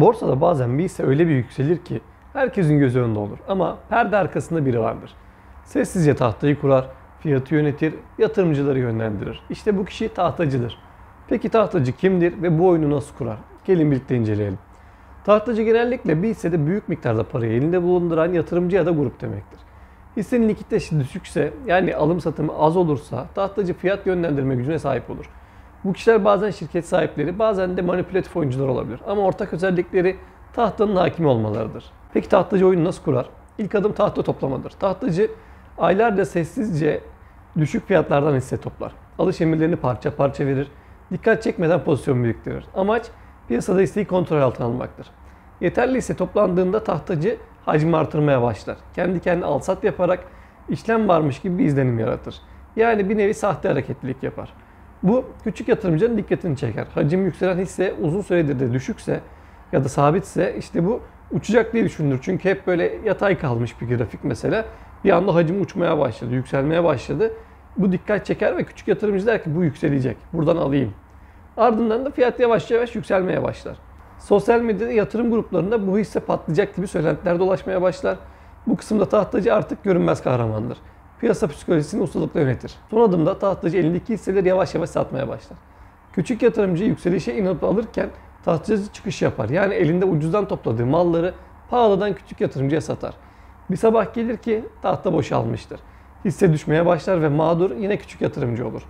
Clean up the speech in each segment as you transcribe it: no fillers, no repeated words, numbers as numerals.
Borsada bazen bir hisse öyle bir yükselir ki herkesin gözü önünde olur ama perde arkasında biri vardır. Sessizce tahtayı kurar, fiyatı yönetir, yatırımcıları yönlendirir. İşte bu kişi tahtacıdır. Peki tahtacı kimdir ve bu oyunu nasıl kurar? Gelin birlikte inceleyelim. Tahtacı genellikle bir hissede büyük miktarda parayı elinde bulunduran yatırımcı ya da grup demektir. Hissenin likiditesi düşükse, yani alım satımı az olursa tahtacı fiyat yönlendirme gücüne sahip olur. Bu kişiler bazen şirket sahipleri, bazen de manipülatif oyuncular olabilir. Ama ortak özellikleri tahtanın hakimi olmalarıdır. Peki tahtacı oyunu nasıl kurar? İlk adım tahta toplamadır. Tahtacı aylarca sessizce düşük fiyatlardan hisse toplar. Alış emirlerini parça parça verir. Dikkat çekmeden pozisyon biriktirir. Amaç piyasada hisseyi kontrol altına almaktır. Yeterli hisse toplandığında tahtacı hacmi artırmaya başlar. Kendi kendine al-sat yaparak işlem varmış gibi bir izlenim yaratır. Yani bir nevi sahte hareketlilik yapar. Bu küçük yatırımcının dikkatini çeker. Hacim yükselen hisse uzun süredir de düşükse ya da sabitse işte bu uçacak diye düşünülür. Çünkü hep böyle yatay kalmış bir grafik mesela. Bir anda hacim uçmaya başladı, yükselmeye başladı. Bu dikkat çeker ve küçük yatırımcı der ki bu yükselecek, buradan alayım. Ardından da fiyat yavaş yavaş yükselmeye başlar. Sosyal medyada yatırım gruplarında bu hisse patlayacak gibi söylentiler dolaşmaya başlar. Bu kısımda tahtacı artık görünmez kahramandır. Piyasa psikolojisini ustalıkla yönetir. Son adımda tahtacı elindeki hisseleri yavaş yavaş satmaya başlar. Küçük yatırımcı yükselişe inanıp alırken tahtacı çıkış yapar. Yani elinde ucuzdan topladığı malları pahalıdan küçük yatırımcıya satar. Bir sabah gelir ki tahta boşalmıştır. Hisse düşmeye başlar ve mağdur yine küçük yatırımcı olur.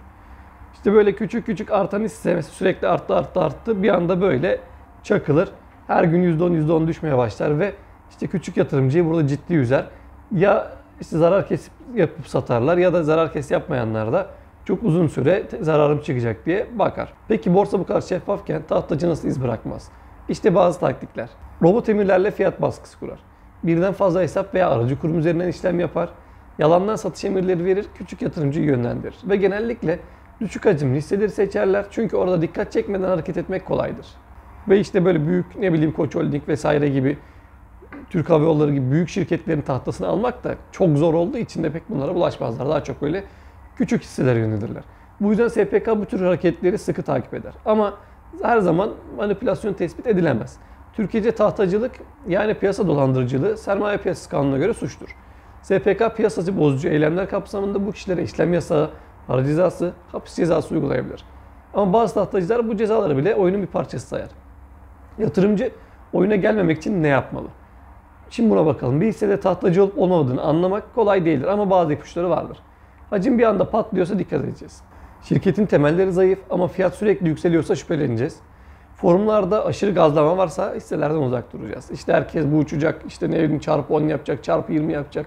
İşte böyle küçük küçük artan hisse sürekli arttı. Bir anda böyle çakılır. Her gün %10 düşmeye başlar ve işte küçük yatırımcıyı burada ciddi üzer. Ya işte zarar kesip yapıp satarlar ya da zarar kes yapmayanlar da çok uzun süre zararım çıkacak diye bakar. Peki borsa bu kadar şeffafken tahtacı nasıl iz bırakmaz? İşte bazı taktikler. Robot emirlerle fiyat baskısı kurar. Birden fazla hesap veya aracı kurum üzerinden işlem yapar. Yalandan satış emirleri verir, küçük yatırımcıyı yönlendirir. Ve genellikle düşük hacimli hisseleri seçerler çünkü orada dikkat çekmeden hareket etmek kolaydır. Ve işte böyle büyük Koç Holding vesaire gibi, Türk Hava Yolları gibi büyük şirketlerin tahtasını almak da çok zor olduğu için de pek bunlara bulaşmazlar. Daha çok böyle küçük hisselere yönelirler. Bu yüzden SPK bu tür hareketleri sıkı takip eder. Ama her zaman manipülasyon tespit edilemez. Türkiye'de tahtacılık yani piyasa dolandırıcılığı sermaye piyasası kanununa göre suçtur. SPK piyasacı bozucu eylemler kapsamında bu kişilere işlem yasağı, para cezası, hapis cezası uygulayabilir. Ama bazı tahtacılar bu cezaları bile oyunun bir parçası sayar. Yatırımcı oyuna gelmemek için ne yapmalı? Şimdi buna bakalım. Bir hissede tahtacı olup olmadığını anlamak kolay değildir ama bazı ipuçları vardır. Hacim bir anda patlıyorsa dikkat edeceğiz. Şirketin temelleri zayıf ama fiyat sürekli yükseliyorsa şüpheleneceğiz. Forumlarda aşırı gazlama varsa hisselerden uzak duracağız. İşte herkes bu uçacak, işte ne bileyim çarpı 10 yapacak, çarpı 20 yapacak.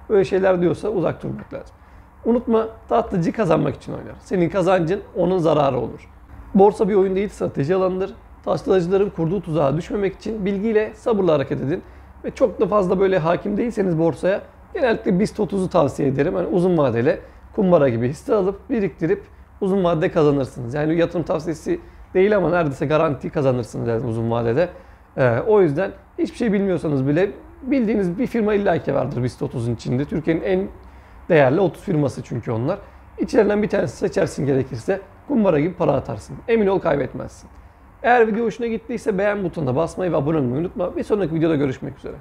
Böyle şeyler diyorsa uzak durmak lazım. Unutma, tahtacı kazanmak için oynar. Senin kazancın onun zararı olur. Borsa bir oyun değil, strateji alanıdır. Tahtacıların kurduğu tuzağa düşmemek için bilgiyle, sabırla hareket edin. Ve çok da fazla böyle hakim değilseniz borsaya genellikle BIST 30'u tavsiye ederim. Yani uzun vadeli kumbara gibi hisse alıp biriktirip uzun vadede kazanırsınız. Yani yatırım tavsiyesi değil ama neredeyse garanti kazanırsınız yani uzun vadede. O yüzden hiçbir şey bilmiyorsanız bile bildiğiniz bir firma illaki vardır BIST 30'un içinde. Türkiye'nin en değerli 30 firması çünkü onlar. İçlerinden bir tanesi seçersin gerekirse kumbara gibi para atarsın. Emin ol kaybetmezsin. Eğer video hoşuna gittiyse beğen butonuna basmayı ve abone olmayı unutma. Bir sonraki videoda görüşmek üzere.